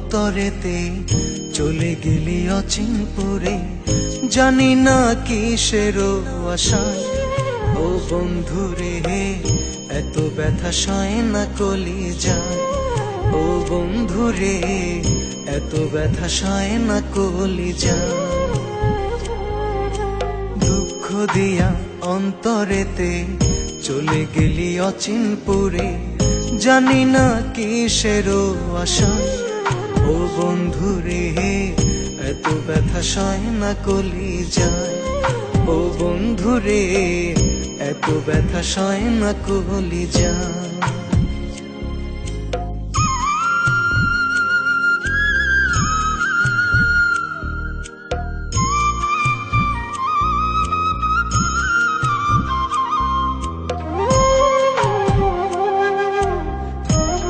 অন্তরেতে চলে গেলি অচিনপুরে, জানি না কিসের আশায়। ও বন্ধুরে এত ব্যথা সয় না কলিজায়। ও বন্ধুরে এত ব্যথা সয় না কলিজায়। দুঃখ দিয়া অন্তরেতে চলে গেলি অচিনপুরে, জানি না কিসের আশায়। ও বন্ধুরে এত ব্যথা সয় না কলিজায়। ও বন্ধুরে এত ব্যথা সয় না কলিজায়।